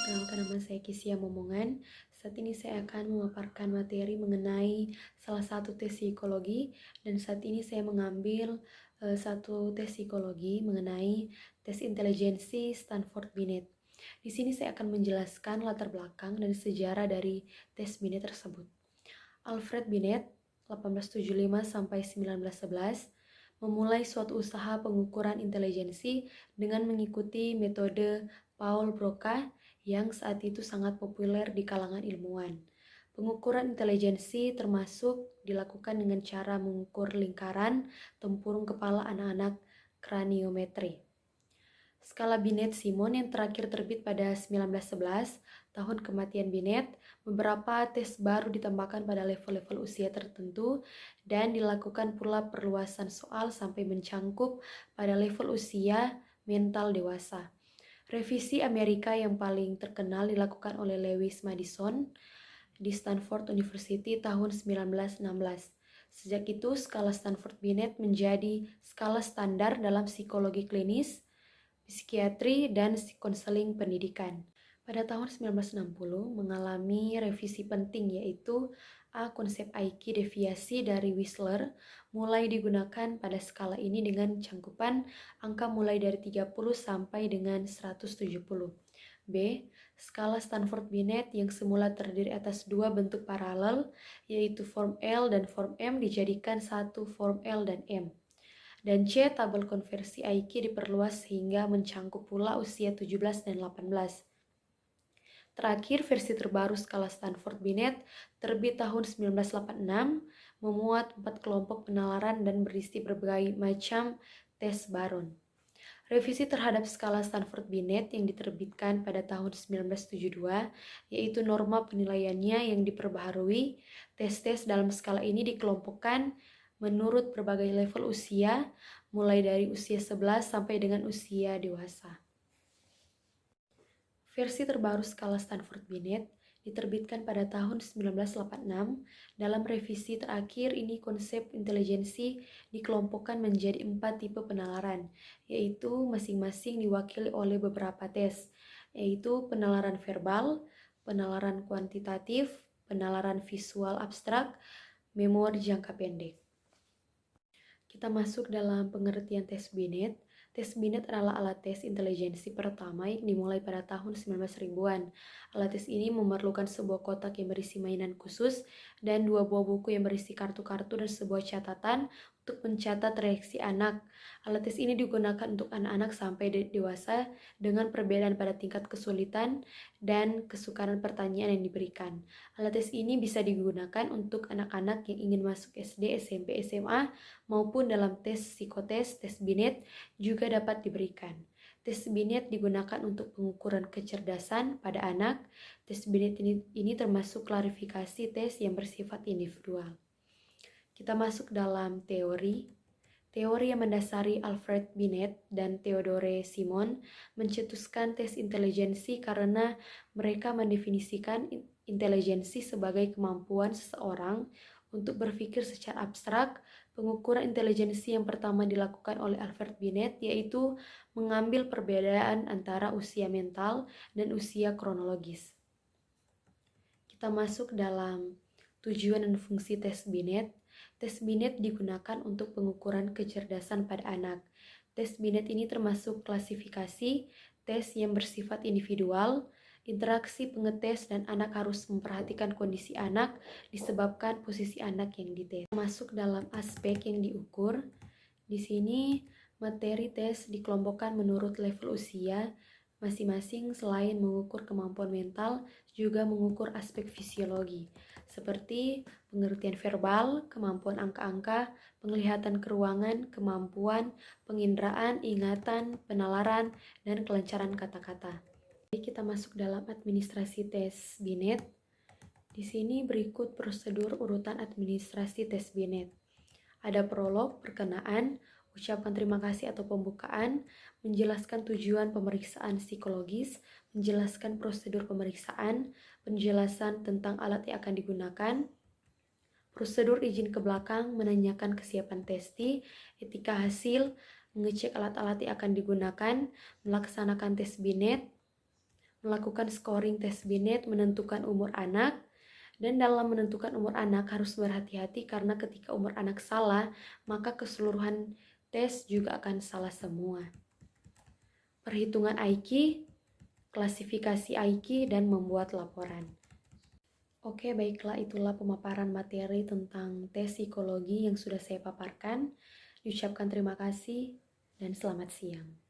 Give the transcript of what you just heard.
Perkenalkan, nama saya Kisia Momongan. Saat ini saya akan memaparkan materi mengenai salah satu tes psikologi, dan saat ini saya mengambil satu tes psikologi mengenai tes intelijensi Stanford Binet. Di sini saya akan menjelaskan latar belakang dan sejarah dari tes Binet tersebut. Alfred Binet, 1875 sampai 1911, memulai suatu usaha pengukuran intelijensi dengan mengikuti metode Paul Broca yang saat itu sangat populer di kalangan ilmuwan. Pengukuran intelijensi termasuk dilakukan dengan cara mengukur lingkaran tempurung kepala anak-anak kraniometri. Skala Binet-Simon yang terakhir terbit pada 1911, tahun kematian Binet, beberapa tes baru ditambahkan pada level-level usia tertentu dan dilakukan pula perluasan soal sampai mencangkup pada level usia mental dewasa. Revisi Amerika yang paling terkenal dilakukan oleh Lewis Madison di Stanford University tahun 1916. Sejak itu, skala Stanford-Binet menjadi skala standar dalam psikologi klinis, psikiatri, dan konseling pendidikan. Pada tahun 1960 mengalami revisi penting, yaitu konsep Aiki deviasi dari Wissler mulai digunakan pada skala ini dengan cangkupan angka mulai dari 30 sampai dengan 170. B. Skala Stanford-Binet yang semula terdiri atas dua bentuk paralel, yaitu form L dan form M, dijadikan satu form L dan M. Dan C. Tabel konversi Aiki diperluas sehingga mencangkup pula usia 17 dan 18. Terakhir, versi terbaru skala Stanford-Binet terbit tahun 1986, memuat 4 kelompok penalaran dan berisi berbagai macam tes Baron. Revisi terhadap skala Stanford-Binet yang diterbitkan pada tahun 1972, yaitu norma penilaiannya yang diperbaharui. Tes-tes dalam skala ini dikelompokkan menurut berbagai level usia, mulai dari usia 11 sampai dengan usia dewasa. Versi terbaru skala Stanford-Binet diterbitkan pada tahun 1986. Dalam revisi terakhir ini, konsep intelijensi dikelompokkan menjadi 4 tipe penalaran, yaitu masing-masing diwakili oleh beberapa tes, yaitu penalaran verbal, penalaran kuantitatif, penalaran visual abstrak, memori jangka pendek. Kita masuk dalam pengertian tes Binet. Tes Binet adalah alat tes intelijensi pertama yang dimulai pada tahun 1900-an. Alat tes ini memerlukan sebuah kotak yang berisi mainan khusus dan 2 buah buku yang berisi kartu-kartu dan sebuah catatan untuk mencatat reaksi anak. Alat tes ini digunakan untuk anak-anak sampai dewasa dengan perbedaan pada tingkat kesulitan dan kesukaran pertanyaan yang diberikan. Alat tes ini bisa digunakan untuk anak-anak yang ingin masuk SD, SMP, SMA, maupun dalam tes psikotes. Tes Binet juga dapat diberikan. Tes Binet digunakan untuk pengukuran kecerdasan pada anak. Tes Binet ini termasuk klarifikasi tes yang bersifat individual. Kita masuk dalam teori. Teori yang mendasari Alfred Binet dan Theodore Simon mencetuskan tes intelijensi karena mereka mendefinisikan intelijensi sebagai kemampuan seseorang untuk berpikir secara abstrak. Pengukuran intelijensi yang pertama dilakukan oleh Alfred Binet yaitu mengambil perbedaan antara usia mental dan usia kronologis. Kita masuk dalam tujuan dan fungsi tes Binet. Tes Binet digunakan untuk pengukuran kecerdasan pada anak. Tes Binet ini termasuk klasifikasi tes yang bersifat individual. Interaksi pengetes dan anak harus memperhatikan kondisi anak disebabkan posisi anak yang dites. Masuk dalam aspek yang diukur. Di sini materi tes dikelompokkan menurut level usia masing-masing. Selain mengukur kemampuan mental, juga mengukur aspek fisiologi seperti pengertian verbal, kemampuan angka-angka, penglihatan keruangan, kemampuan penginderaan, ingatan, penalaran, dan kelancaran kata-kata. Jadi kita masuk dalam administrasi tes Binet. Di sini berikut prosedur urutan administrasi tes Binet. Ada prolog, perkenaan, ucapan terima kasih atau pembukaan, menjelaskan tujuan pemeriksaan psikologis, menjelaskan prosedur pemeriksaan, penjelasan tentang alat yang akan digunakan, prosedur izin ke belakang, menanyakan kesiapan testi, etika hasil, mengecek alat-alat yang akan digunakan, melaksanakan tes Binet, melakukan scoring tes Binet menentukan umur anak, dan dalam menentukan umur anak harus berhati-hati karena ketika umur anak salah, maka keseluruhan tes juga akan salah semua. Perhitungan IQ, klasifikasi IQ, dan membuat laporan. Oke, baiklah, itulah pemaparan materi tentang tes psikologi yang sudah saya paparkan. Diucapkan terima kasih dan selamat siang.